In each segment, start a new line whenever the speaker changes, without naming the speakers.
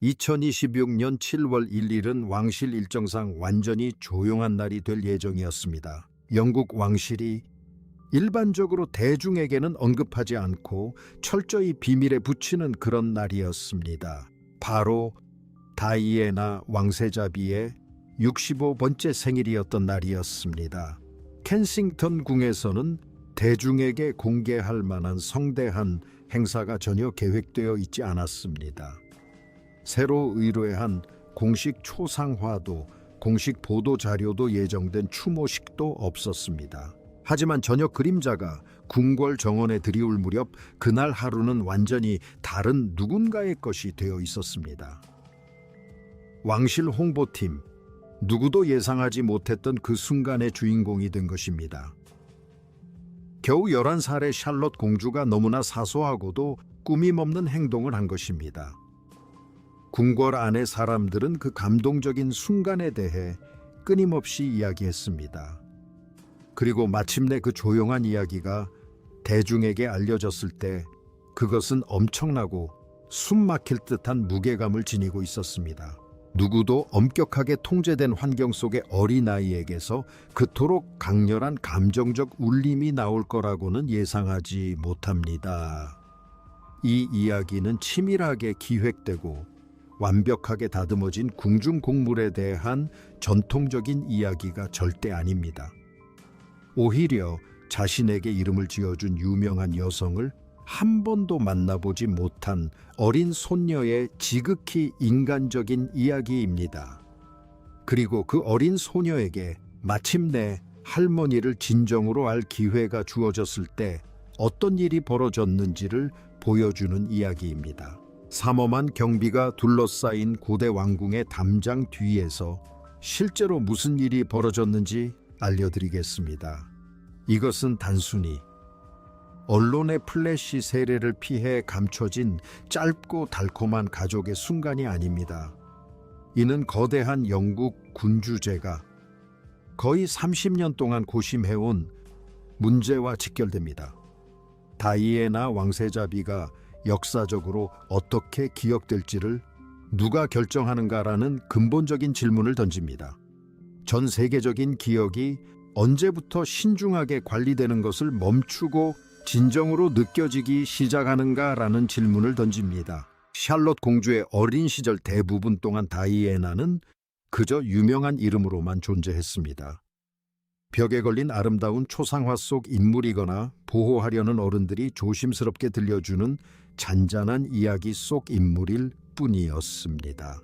2026년 7월 1일은 왕실 일정상 완전히 조용한 날이 될 예정이었습니다. 영국 왕실이 일반적으로 대중에게는 언급하지 않고 철저히 비밀에 붙이는 그런 날이었습니다. 바로 다이애나 왕세자비의 65번째 생일이었던 날이었습니다. 켄싱턴 궁에서는 대중에게 공개할 만한 성대한 행사가 전혀 계획되어 있지 않았습니다. 새로 의뢰한 공식 초상화도 공식 보도 자료도 예정된 추모식도 없었습니다. 하지만 저녁 그림자가 궁궐 정원에 들이올 무렵 그날 하루는 완전히 다른 누군가의 것이 되어 있었습니다. 왕실 홍보팀, 누구도 예상하지 못했던 그 순간의 주인공이 된 것입니다. 겨우 11살의 샬롯 공주가 너무나 사소하고도 꾸밈없는 행동을 한 것입니다. 궁궐 안의 사람들은 그 감동적인 순간에 대해 끊임없이 이야기했습니다. 그리고 마침내 그 조용한 이야기가 대중에게 알려졌을 때 그것은 엄청나고 숨 막힐 듯한 무게감을 지니고 있었습니다. 누구도 엄격하게 통제된 환경 속의 어린아이에게서 그토록 강렬한 감정적 울림이 나올 거라고는 예상하지 못합니다. 이 이야기는 치밀하게 기획되고 완벽하게 다듬어진 궁중곡물에 대한 전통적인 이야기가 절대 아닙니다. 오히려 자신에게 이름을 지어준 유명한 여성을 한 번도 만나보지 못한 어린 손녀의 지극히 인간적인 이야기입니다. 그리고 그 어린 소녀에게 마침내 할머니를 진정으로 알 기회가 주어졌을 때 어떤 일이 벌어졌는지를 보여주는 이야기입니다. 삼엄한 경비가 둘러싸인 고대 왕궁의 담장 뒤에서 실제로 무슨 일이 벌어졌는지 알려드리겠습니다. 이것은 단순히 언론의 플래시 세례를 피해 감춰진 짧고 달콤한 가족의 순간이 아닙니다. 이는 거대한 영국 군주제가 거의 30년 동안 고심해온 문제와 직결됩니다. 다이애나 왕세자비가 역사적으로 어떻게 기억될지를 누가 결정하는가라는 근본적인 질문을 던집니다. 전 세계적인 기억이 언제부터 신중하게 관리되는 것을 멈추고 진정으로 느껴지기 시작하는가라는 질문을 던집니다. 샬롯 공주의 어린 시절 대부분 동안 다이애나는 그저 유명한 이름으로만 존재했습니다. 벽에 걸린 아름다운 초상화 속 인물이거나 보호하려는 어른들이 조심스럽게 들려주는 잔잔한 이야기 속 인물일 뿐이었습니다.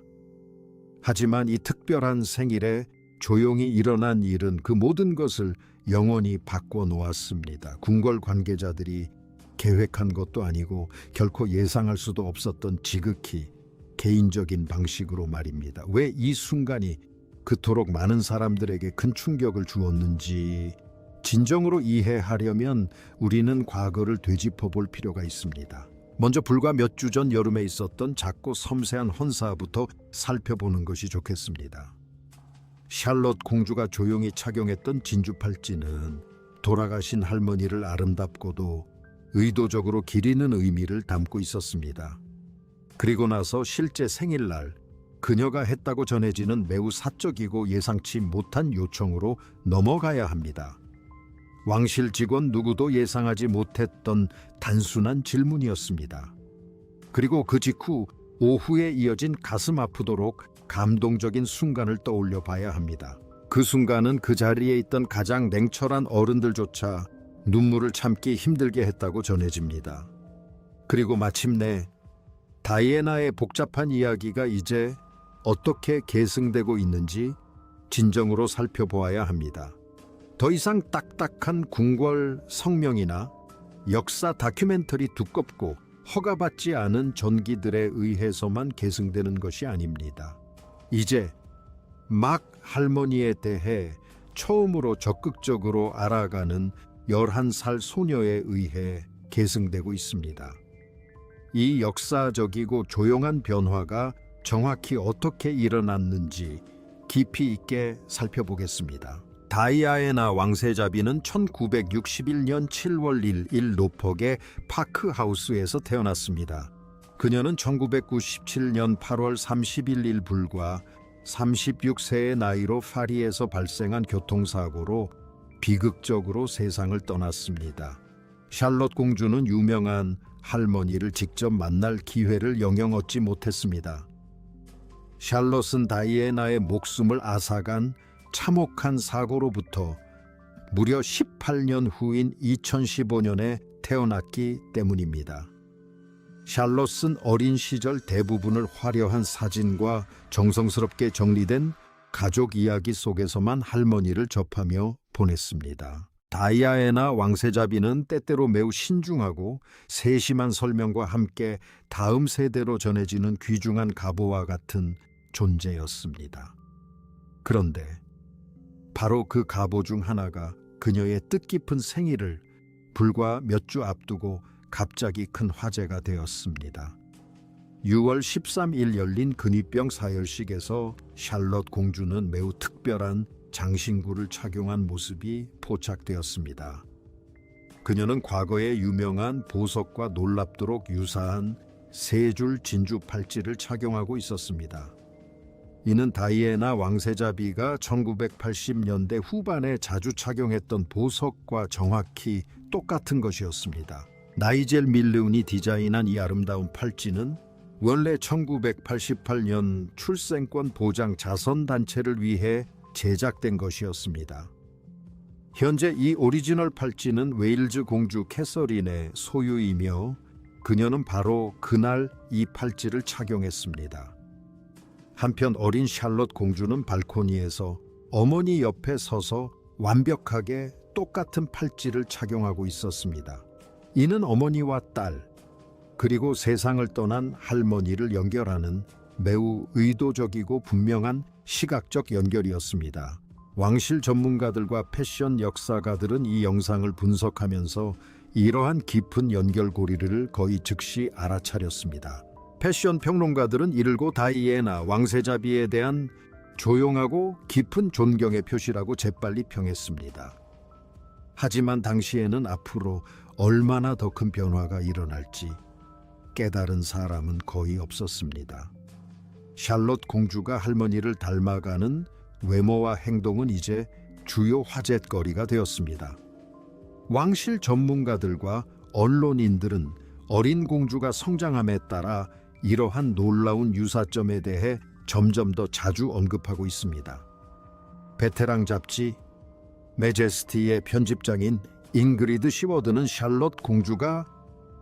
하지만 이 특별한 생일에 조용히 일어난 일은 그 모든 것을 영원히 바꿔놓았습니다. 궁궐 관계자들이 계획한 것도 아니고 결코 예상할 수도 없었던 지극히 개인적인 방식으로 말입니다. 왜 이 순간이 그토록 많은 사람들에게 큰 충격을 주었는지 진정으로 이해하려면 우리는 과거를 되짚어 볼 필요가 있습니다. 먼저 불과 몇 주 전 여름에 있었던 작고 섬세한 헌사부터 살펴보는 것이 좋겠습니다. 샬롯 공주가 조용히 착용했던 진주 팔찌는 돌아가신 할머니를 아름답고도 의도적으로 기리는 의미를 담고 있었습니다. 그리고 나서 실제 생일날 그녀가 했다고 전해지는 매우 사적이고 예상치 못한 요청으로 넘어가야 합니다. 왕실 직원 누구도 예상하지 못했던 단순한 질문이었습니다. 그리고 그 직후 오후에 이어진 가슴 아프도록 감동적인 순간을 떠올려 봐야 합니다. 그 순간은 그 자리에 있던 가장 냉철한 어른들조차 눈물을 참기 힘들게 했다고 전해집니다. 그리고 마침내 다이애나의 복잡한 이야기가 이제 어떻게 계승되고 있는지 진정으로 살펴보아야 합니다. 더 이상 딱딱한 궁궐 성명이나 역사 다큐멘터리 두껍고 허가받지 않은 전기들에 의해서만 계승되는 것이 아닙니다. 이제 막 할머니에 대해 처음으로 적극적으로 알아가는 11살 소녀에 의해 계승되고 있습니다. 이 역사적이고 조용한 변화가 정확히 어떻게 일어났는지 깊이 있게 살펴보겠습니다. 다이아에나 왕세자비는 1961년 7월 1일 노폭의 파크하우스에서 태어났습니다. 그녀는 1997년 8월 31일 불과 36세의 나이로 파리에서 발생한 교통사고로 비극적으로 세상을 떠났습니다. 샬롯 공주는 유명한 할머니를 직접 만날 기회를 영영 얻지 못했습니다. 샬롯은 다이애나의 목숨을 앗아간 참혹한 사고로부터 무려 18년 후인 2015년에 태어났기 때문입니다. 샬롯은 어린 시절 대부분을 화려한 사진과 정성스럽게 정리된 가족 이야기 속에서만 할머니를 접하며 보냈습니다. 다이아에나 왕세자비는 때때로 매우 신중하고 세심한 설명과 함께 다음 세대로 전해지는 귀중한 가보와 같은 존재였습니다. 그런데 바로 그 가보 중 하나가 그녀의 뜻깊은 생일을 불과 몇 주 앞두고 갑자기 큰 화제가 되었습니다. 6월 13일 열린 근위병 사열식에서 샬롯 공주는 매우 특별한 장신구를 착용한 모습이 포착되었습니다. 그녀는 과거의 유명한 보석과 놀랍도록 유사한 세 줄 진주 팔찌를 착용하고 있었습니다. 이는 다이애나 왕세자비가 1980년대 후반에 자주 착용했던 보석과 정확히 똑같은 것이었습니다. 나이젤 밀르운이 디자인한 이 아름다운 팔찌는 원래 1988년 출생권 보장 자선단체를 위해 제작된 것이었습니다. 현재 이 오리지널 팔찌는 웨일즈 공주 캐서린의 소유이며 그녀는 바로 그날 이 팔찌를 착용했습니다. 한편 어린 샬롯 공주는 발코니에서 어머니 옆에 서서 완벽하게 똑같은 팔찌를 착용하고 있었습니다. 이는 어머니와 딸, 그리고 세상을 떠난 할머니를 연결하는 매우 의도적이고 분명한 시각적 연결이었습니다. 왕실 전문가들과 패션 역사가들은 이 영상을 분석하면서 이러한 깊은 연결고리를 거의 즉시 알아차렸습니다. 패션 평론가들은 이를 고 다이애나 왕세자비에 대한 조용하고 깊은 존경의 표시라고 재빨리 평했습니다. 하지만 당시에는 앞으로 얼마나 더 큰 변화가 일어날지 깨달은 사람은 거의 없었습니다. 샬롯 공주가 할머니를 닮아가는 외모와 행동은 이제 주요 화제거리가 되었습니다. 왕실 전문가들과 언론인들은 어린 공주가 성장함에 따라 이러한 놀라운 유사점에 대해 점점 더 자주 언급하고 있습니다. 베테랑 잡지 매제스티의 편집장인 잉그리드 시워드는 샬롯 공주가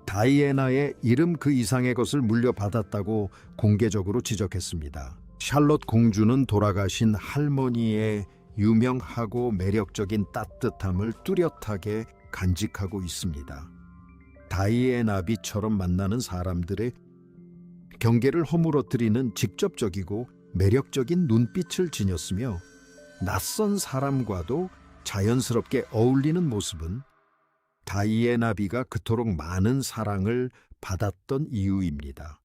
다이애나의 이름 그 이상의 것을 물려받았다고 공개적으로 지적했습니다. 샬롯 공주는 돌아가신 할머니의 유명하고 매력적인 따뜻함을 뚜렷하게 간직하고 있습니다. 다이애나비처럼 만나는 사람들의 경계를 허물어뜨리는 직접적이고 매력적인 눈빛을 지녔으며 낯선 사람과도 자연스럽게 어울리는 모습은 다이애나비가 그토록 많은 사랑을 받았던 이유입니다.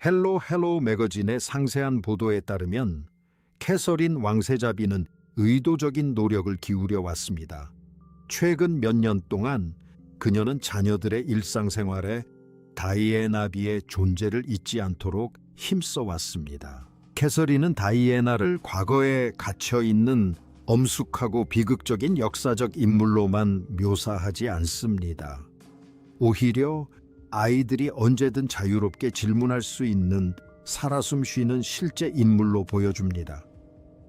헬로 매거진의 상세한 보도에 따르면 캐서린 왕세자비는 의도적인 노력을 기울여 왔습니다. 최근 몇 년 동안 그녀는 자녀들의 일상생활에 다이애나비의 존재를 잊지 않도록 힘써 왔습니다. 캐서린은 다이애나를 과거에 갇혀있는 엄숙하고 비극적인 역사적 인물로만 묘사하지 않습니다. 오히려 아이들이 언제든 자유롭게 질문할 수 있는 살아 숨 쉬는 실제 인물로 보여줍니다.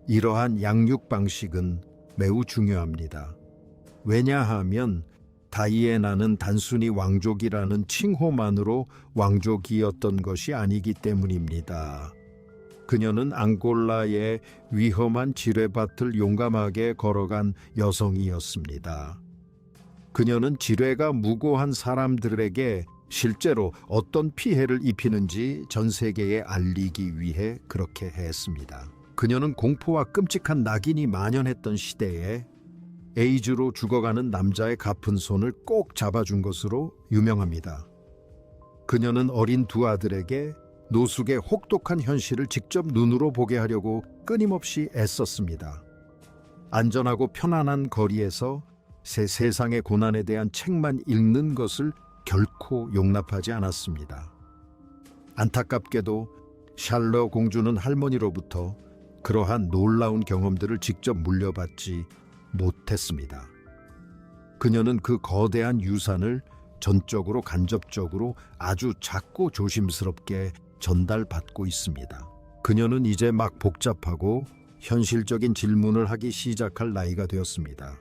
이러한 양육 방식은 매우 중요합니다. 왜냐하면 다이애나는 단순히 왕족이라는 칭호만으로 왕족이었던 것이 아니기 때문입니다. 그녀는 앙골라의 위험한 지뢰밭을 용감하게 걸어간 여성이었습니다. 그녀는 지뢰가 무고한 사람들에게 실제로 어떤 피해를 입히는지 전 세계에 알리기 위해 그렇게 했습니다. 그녀는 공포와 끔찍한 낙인이 만연했던 시대에 에이즈로 죽어가는 남자의 가쁜 손을 꼭 잡아준 것으로 유명합니다. 그녀는 어린 두 아들에게 노숙의 혹독한 현실을 직접 눈으로 보게 하려고 끊임없이 애썼습니다. 안전하고 편안한 거리에서 세상의 고난에 대한 책만 읽는 것을 결코 용납하지 않았습니다. 안타깝게도 샬럿 공주는 할머니로부터 그러한 놀라운 경험들을 직접 물려받지 못했습니다. 그녀는 그 거대한 유산을 전적으로 간접적으로 아주 작고 조심스럽게 전달받고 있습니다. 그녀는 이제 막 복잡하고 현실적인 질문을 하기 시작할 나이가 되었습니다.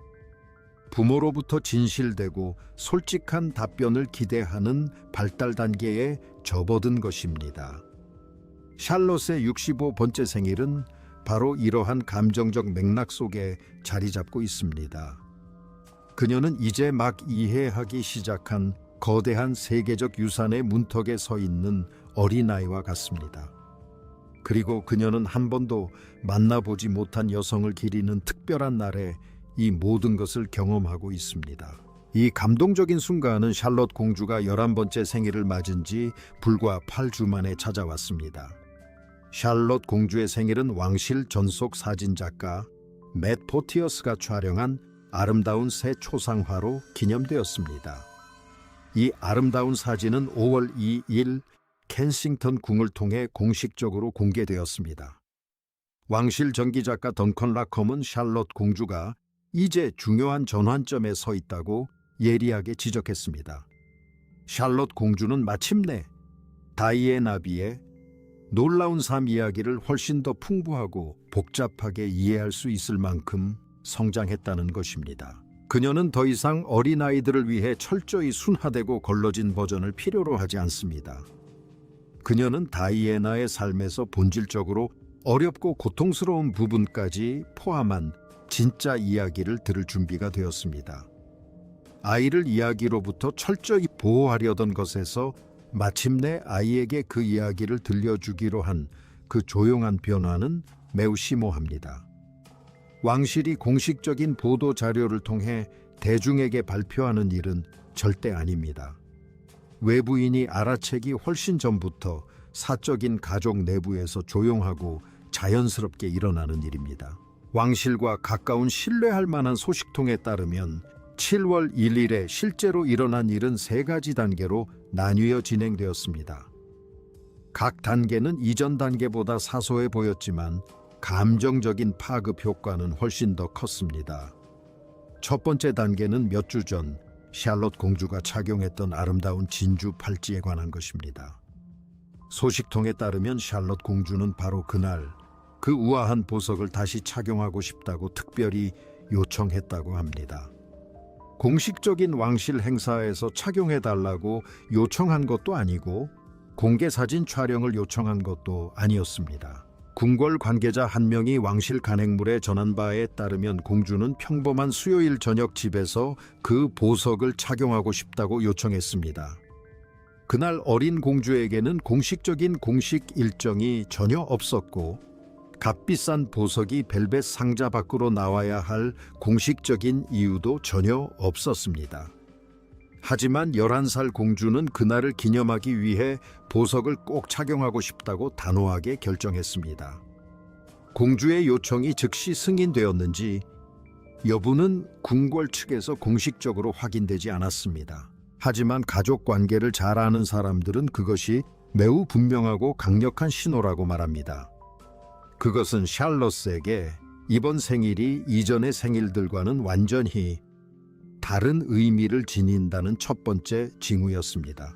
부모로부터 진실되고 솔직한 답변을 기대하는 발달 단계에 접어든 것입니다. 샬롯의 65번째 생일은 바로 이러한 감정적 맥락 속에 자리 잡고 있습니다. 그녀는 이제 막 이해하기 시작한 거대한 세계적 유산의 문턱에 서 있는 어린아이와 같습니다. 그리고 그녀는 한 번도 만나보지 못한 여성을 기리는 특별한 날에 이 모든 것을 경험하고 있습니다. 이 감동적인 순간은 샬롯 공주가 11번째 생일을 맞은 지 불과 8주 만에 찾아왔습니다. 샬롯 공주의 생일은 왕실 전속 사진작가 맷 포티어스가 촬영한 아름다운 새 초상화로 기념되었습니다. 이 아름다운 사진은 5월 2일 켄싱턴 궁을 통해 공식적으로 공개되었습니다. 왕실 전기작가 던컨 라컴은 샬롯 공주가 이제 중요한 전환점에 서 있다고 예리하게 지적했습니다. 샬롯 공주는 마침내 다이애나비의 놀라운 삶 이야기를 훨씬 더 풍부하고 복잡하게 이해할 수 있을 만큼 성장했다는 것입니다. 그녀는 더 이상 어린아이들을 위해 철저히 순화되고 걸러진 버전을 필요로 하지 않습니다. 그녀는 다이애나의 삶에서 본질적으로 어렵고 고통스러운 부분까지 포함한 진짜 이야기를 들을 준비가 되었습니다. 아이를 이야기로부터 철저히 보호하려던 것에서 마침내 아이에게 그 이야기를 들려주기로 한 그 조용한 변화는 매우 심오합니다. 왕실이 공식적인 보도 자료를 통해 대중에게 발표하는 일은 절대 아닙니다. 외부인이 알아채기 훨씬 전부터 사적인 가족 내부에서 조용하고 자연스럽게 일어나는 일입니다. 왕실과 가까운 신뢰할 만한 소식통에 따르면 7월 1일에 실제로 일어난 일은 3가지 단계로 나뉘어 진행되었습니다. 각 단계는 이전 단계보다 사소해 보였지만 감정적인 파급 효과는 훨씬 더 컸습니다. 첫 번째 단계는 몇 주 전 샬롯 공주가 착용했던 아름다운 진주 팔찌에 관한 것입니다. 소식통에 따르면 샬롯 공주는 바로 그날 그 우아한 보석을 다시 착용하고 싶다고 특별히 요청했다고 합니다. 공식적인 왕실 행사에서 착용해달라고 요청한 것도 아니고 공개 사진 촬영을 요청한 것도 아니었습니다. 궁궐 관계자 한 명이 왕실 간행물에 전한 바에 따르면 공주는 평범한 수요일 저녁 집에서 그 보석을 착용하고 싶다고 요청했습니다. 그날 어린 공주에게는 공식적인 공식 일정이 전혀 없었고 값비싼 보석이 벨벳 상자 밖으로 나와야 할 공식적인 이유도 전혀 없었습니다. 하지만 11살 공주는 그날을 기념하기 위해 보석을 꼭 착용하고 싶다고 단호하게 결정했습니다. 공주의 요청이 즉시 승인되었는지 여부는 궁궐 측에서 공식적으로 확인되지 않았습니다. 하지만 가족 관계를 잘 아는 사람들은 그것이 매우 분명하고 강력한 신호라고 말합니다. 그것은 샬롯에게 이번 생일이 이전의 생일들과는 완전히 다른 의미를 지닌다는 첫 번째 징후였습니다.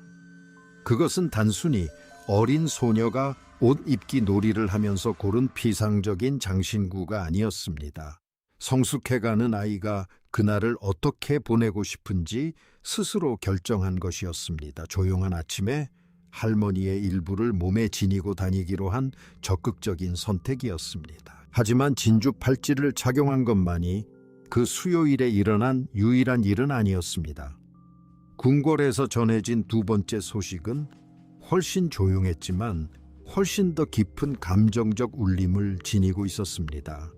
그것은 단순히 어린 소녀가 옷 입기 놀이를 하면서 고른 피상적인 장신구가 아니었습니다. 성숙해가는 아이가 그날을 어떻게 보내고 싶은지 스스로 결정한 것이었습니다. 조용한 아침에 할머니의 일부를 몸에 지니고 다니기로 한 적극적인 선택이었습니다. 하지만 진주 팔찌를 착용한 것만이 그 수요일에 일어난 유일한 일은 아니었습니다. 궁궐에서 전해진 두 번째 소식은 훨씬 조용했지만 훨씬 더 깊은 감정적 울림을 지니고 있었습니다.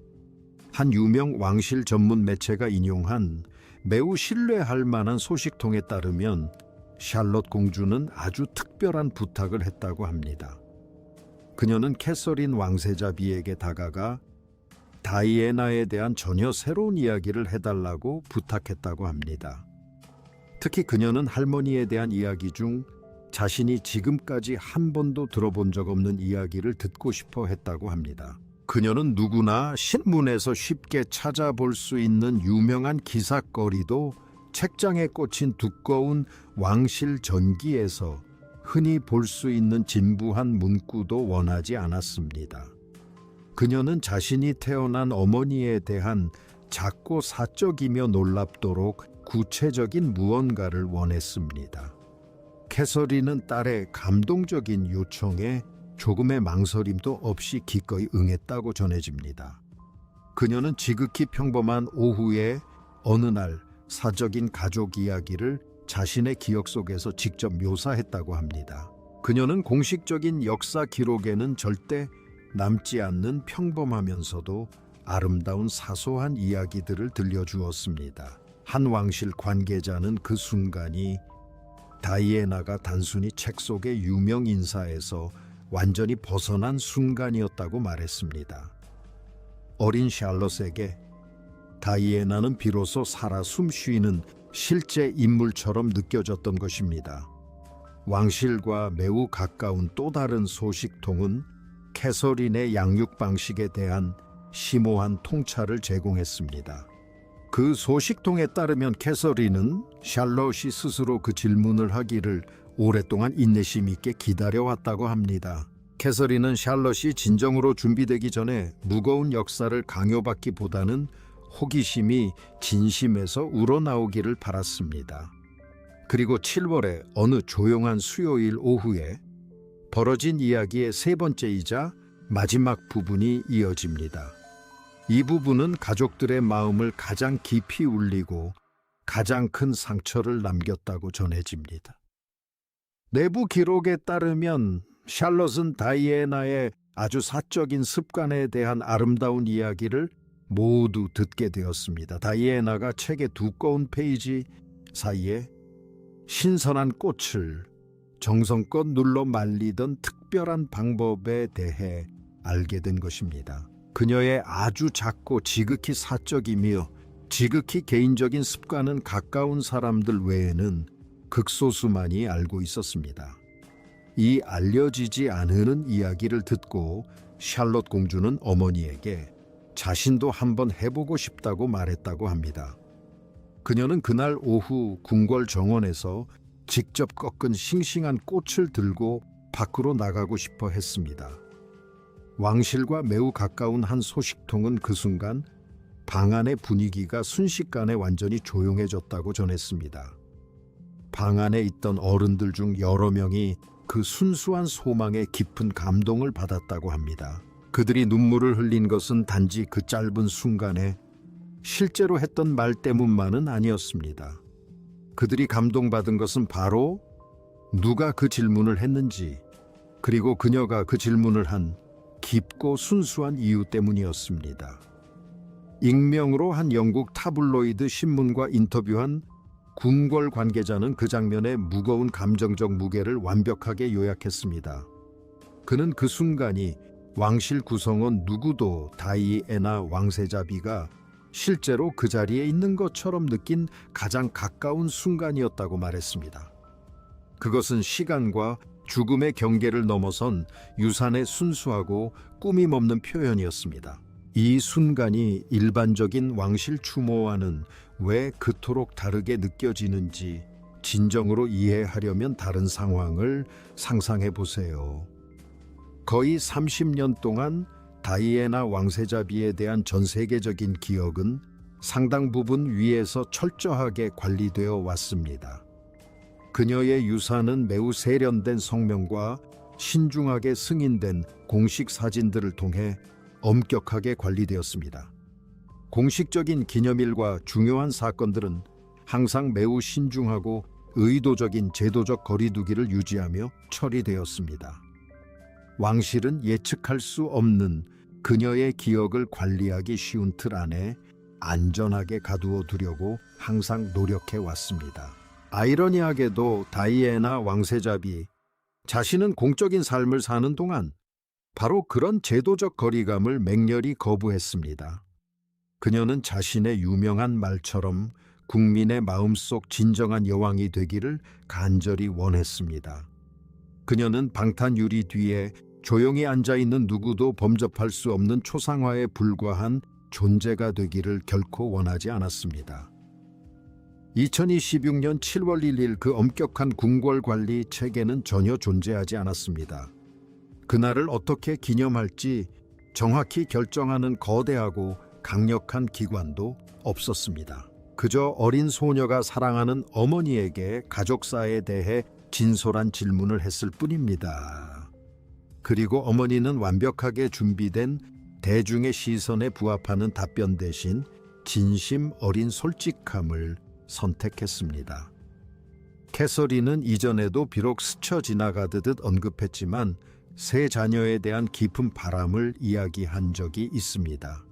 한 유명 왕실 전문 매체가 인용한 매우 신뢰할 만한 소식통에 따르면 샬롯 공주는 아주 특별한 부탁을 했다고 합니다. 그녀는 캐서린 왕세자 비에게 다가가 다이애나에 대한 전혀 새로운 이야기를 해달라고 부탁했다고 합니다. 특히 그녀는 할머니에 대한 이야기 중 자신이 지금까지 한 번도 들어본 적 없는 이야기를 듣고 싶어 했다고 합니다. 그녀는 누구나 신문에서 쉽게 찾아볼 수 있는 유명한 기사거리도 책장에 꽂힌 두꺼운 왕실 전기에서 흔히 볼 수 있는 진부한 문구도 원하지 않았습니다. 그녀는 자신이 태어난 어머니에 대한 작고 사적이며 놀랍도록 구체적인 무언가를 원했습니다. 캐서린은 딸의 감동적인 요청에 조금의 망설임도 없이 기꺼이 응했다고 전해집니다. 그녀는 지극히 평범한 오후에 어느 날 사적인 가족 이야기를 자신의 기억 속에서 직접 묘사했다고 합니다. 그녀는 공식적인 역사 기록에는 절대 남지 않는 평범하면서도 아름다운 사소한 이야기들을 들려주었습니다. 한 왕실 관계자는 그 순간이 다이애나가 단순히 책 속의 유명 인사에서 완전히 벗어난 순간이었다고 말했습니다. 어린 샬롯에게 다이애나는 비로소 살아 숨쉬는 실제 인물처럼 느껴졌던 것입니다. 왕실과 매우 가까운 또 다른 소식통은 캐서린의 양육 방식에 대한 심오한 통찰을 제공했습니다. 그 소식통에 따르면 캐서린은 샬롯이 스스로 그 질문을 하기를 오랫동안 인내심 있게 기다려왔다고 합니다. 캐서린은 샬롯이 진정으로 준비되기 전에 무거운 역사를 강요받기보다는 호기심이 진심에서 우러나오기를 바랐습니다. 그리고 7월의 어느 조용한 수요일 오후에 벌어진 이야기의 세 번째이자 마지막 부분이 이어집니다. 이 부분은 가족들의 마음을 가장 깊이 울리고 가장 큰 상처를 남겼다고 전해집니다. 내부 기록에 따르면 샬롯은 다이애나의 아주 사적인 습관에 대한 아름다운 이야기를 모두 듣게 되었습니다. 다이애나가 책의 두꺼운 페이지 사이에 신선한 꽃을 정성껏 눌러 말리던 특별한 방법에 대해 알게 된 것입니다. 그녀의 아주 작고 지극히 사적이며 지극히 개인적인 습관은 가까운 사람들 외에는 극소수만이 알고 있었습니다. 이 알려지지 않은 이야기를 듣고 샬롯 공주는 어머니에게 자신도 한번 해보고 싶다고 말했다고 합니다. 그녀는 그날 오후 궁궐 정원에서 직접 꺾은 싱싱한 꽃을 들고 밖으로 나가고 싶어 했습니다. 왕실과 매우 가까운 한 소식통은 그 순간 방 안의 분위기가 순식간에 완전히 조용해졌다고 전했습니다. 방 안에 있던 어른들 중 여러 명이 그 순수한 소망에 깊은 감동을 받았다고 합니다. 그들이 눈물을 흘린 것은 단지 그 짧은 순간에 실제로 했던 말 때문만은 아니었습니다. 그들이 감동받은 것은 바로 누가 그 질문을 했는지, 그리고 그녀가 그 질문을 한 깊고 순수한 이유 때문이었습니다. 익명으로 한 영국 타블로이드 신문과 인터뷰한 궁궐 관계자는 그 장면의 무거운 감정적 무게를 완벽하게 요약했습니다. 그는 그 순간이 왕실 구성원 누구도 다이애나 왕세자비가 실제로 그 자리에 있는 것처럼 느낀 가장 가까운 순간이었다고 말했습니다. 그것은 시간과 죽음의 경계를 넘어선 유산의 순수하고 꾸밈 없는 표현이었습니다. 이 순간이 일반적인 왕실 추모와는 왜 그토록 다르게 느껴지는지 진정으로 이해하려면 다른 상황을 상상해 보세요. 거의 30년 동안 다이애나 왕세자비에 대한 전 세계적인 기억은 상당 부분 위에서 철저하게 관리되어 왔습니다. 그녀의 유산은 매우 세련된 성명과 신중하게 승인된 공식 사진들을 통해 엄격하게 관리되었습니다. 공식적인 기념일과 중요한 사건들은 항상 매우 신중하고 의도적인 제도적 거리두기를 유지하며 처리되었습니다. 왕실은 예측할 수 없는 그녀의 기억을 관리하기 쉬운 틀 안에 안전하게 가두어 두려고 항상 노력해 왔습니다. 아이러니하게도 다이애나 왕세자비 자신은 공적인 삶을 사는 동안 바로 그런 제도적 거리감을 맹렬히 거부했습니다. 그녀는 자신의 유명한 말처럼 국민의 마음속 진정한 여왕이 되기를 간절히 원했습니다. 그녀는 방탄 유리 뒤에 조용히 앉아있는 누구도 범접할 수 없는 초상화에 불과한 존재가 되기를 결코 원하지 않았습니다. 2026년 7월 1일 그 엄격한 궁궐 관리 체계는 전혀 존재하지 않았습니다. 그날을 어떻게 기념할지 정확히 결정하는 거대하고 강력한 기관도 없었습니다. 그저 어린 소녀가 사랑하는 어머니에게 가족사에 대해 진솔한 질문을 했을 뿐입니다. 그리고 어머니는 완벽하게 준비된 대중의 시선에 부합하는 답변 대신 진심 어린 솔직함을 선택했습니다. 캐서린은 이전에도 비록 스쳐 지나가듯 언급했지만 세 자녀에 대한 깊은 바람을 이야기한 적이 있습니다.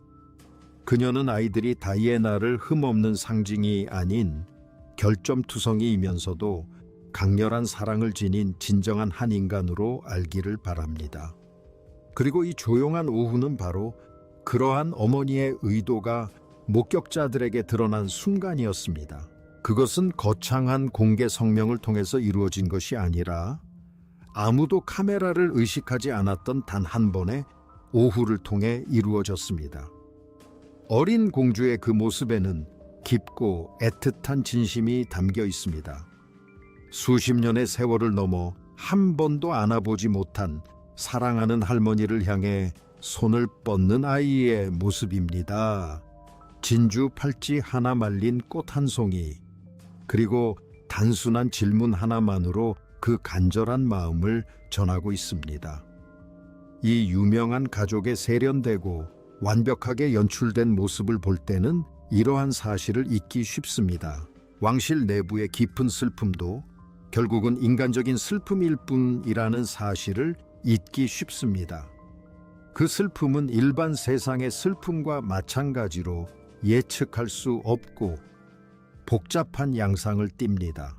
그녀는 아이들이 다이애나를 흠없는 상징이 아닌 결점투성이이면서도 강렬한 사랑을 지닌 진정한 한 인간으로 알기를 바랍니다. 그리고 이 조용한 오후는 바로 그러한 어머니의 의도가 목격자들에게 드러난 순간이었습니다. 그것은 거창한 공개 성명을 통해서 이루어진 것이 아니라 아무도 카메라를 의식하지 않았던 단 한 번의 오후를 통해 이루어졌습니다. 어린 공주의 그 모습에는 깊고 애틋한 진심이 담겨 있습니다. 수십 년의 세월을 넘어 한 번도 안아보지 못한 사랑하는 할머니를 향해 손을 뻗는 아이의 모습입니다. 진주 팔찌 하나 말린 꽃 한 송이, 그리고 단순한 질문 하나만으로 그 간절한 마음을 전하고 있습니다. 이 유명한 가족의 세련되고 완벽하게 연출된 모습을 볼 때는 이러한 사실을 잊기 쉽습니다. 왕실 내부의 깊은 슬픔도 결국은 인간적인 슬픔일 뿐이라는 사실을 잊기 쉽습니다. 그 슬픔은 일반 세상의 슬픔과 마찬가지로 예측할 수 없고 복잡한 양상을 띱니다.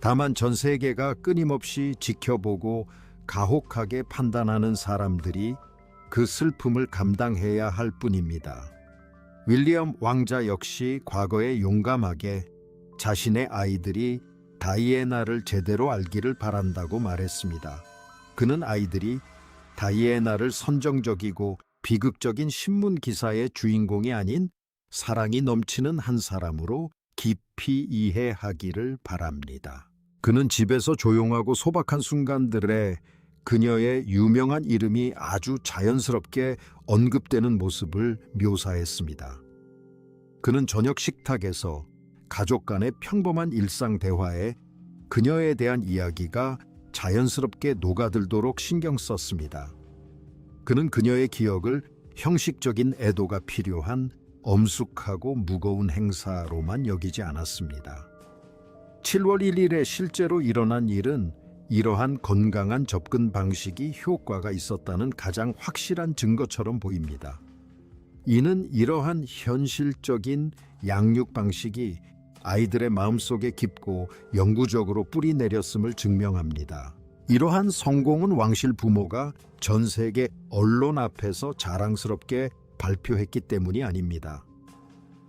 다만 전 세계가 끊임없이 지켜보고 가혹하게 판단하는 사람들이 그 슬픔을 감당해야 할 뿐입니다. 윌리엄 왕자 역시 과거에 용감하게 자신의 아이들이 다이애나를 제대로 알기를 바란다고 말했습니다. 그는 아이들이 다이애나를 선정적이고 비극적인 신문 기사의 주인공이 아닌 사랑이 넘치는 한 사람으로 깊이 이해하기를 바랍니다. 그는 집에서 조용하고 소박한 순간들에 그녀의 유명한 이름이 아주 자연스럽게 언급되는 모습을 묘사했습니다. 그는 저녁 식탁에서 가족 간의 평범한 일상 대화에 그녀에 대한 이야기가 자연스럽게 녹아들도록 신경 썼습니다. 그는 그녀의 기억을 형식적인 애도가 필요한 엄숙하고 무거운 행사로만 여기지 않았습니다. 7월 1일에 실제로 일어난 일은 이러한 건강한 접근 방식이 효과가 있었다는 가장 확실한 증거처럼 보입니다. 이는 이러한 현실적인 양육 방식이 아이들의 마음속에 깊고 영구적으로 뿌리 내렸음을 증명합니다. 이러한 성공은 왕실 부모가 전 세계 언론 앞에서 자랑스럽게 발표했기 때문이 아닙니다.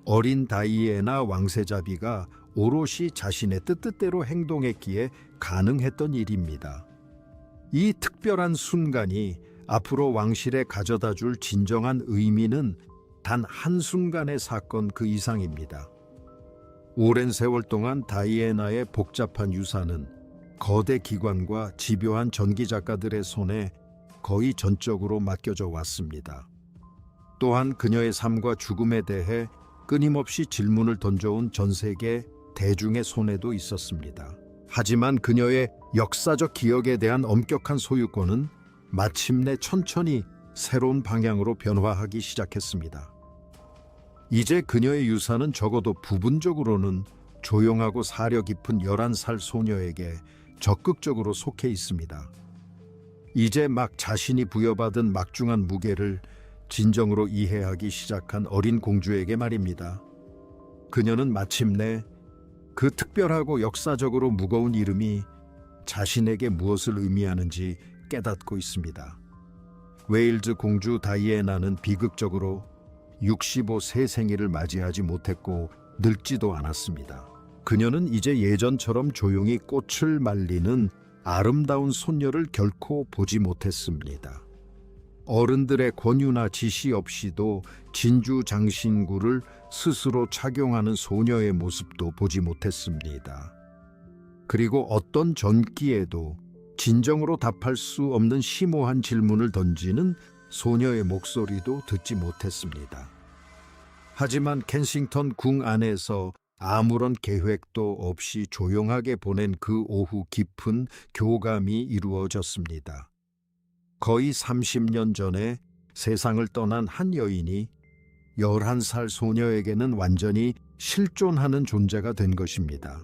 어린 다이애나 왕세자비가 오롯이 자신의 뜻대로 행동했기에 가능했던 일입니다. 이 특별한 순간이 앞으로 왕실에 가져다 줄 진정한 의미는 단 한순간의 사건 그 이상입니다. 오랜 세월 동안 다이애나의 복잡한 유산은 거대 기관과 집요한 전기 작가들의 손에 거의 전적으로 맡겨져 왔습니다. 또한 그녀의 삶과 죽음에 대해 끊임없이 질문을 던져온 전 세계 대중의 손에도 있었습니다. 하지만 그녀의 역사적 기억에 대한 엄격한 소유권은 마침내 천천히 새로운 방향으로 변화하기 시작했습니다. 이제 그녀의 유산은 적어도 부분적으로는 조용하고 사려 깊은 11살 소녀에게 적극적으로 속해 있습니다. 이제 막 자신이 부여받은 막중한 무게를 진정으로 이해하기 시작한 어린 공주에게 말입니다. 그녀는 마침내 그 특별하고 역사적으로 무거운 이름이 자신에게 무엇을 의미하는지 깨닫고 있습니다. 웨일즈 공주 다이애나는 비극적으로 65세 생일을 맞이하지 못했고 늙지도 않았습니다. 그녀는 이제 예전처럼 조용히 꽃을 말리는 아름다운 손녀를 결코 보지 못했습니다. 어른들의 권유나 지시 없이도 진주 장신구를 스스로 착용하는 소녀의 모습도 보지 못했습니다. 그리고 어떤 전기에도 진정으로 답할 수 없는 심오한 질문을 던지는 소녀의 목소리도 듣지 못했습니다. 하지만 켄싱턴 궁 안에서 아무런 계획도 없이 조용하게 보낸 그 오후 깊은 교감이 이루어졌습니다. 거의 30년 전에 세상을 떠난 한 여인이 11살 소녀에게는 완전히 실존하는 존재가 된 것입니다.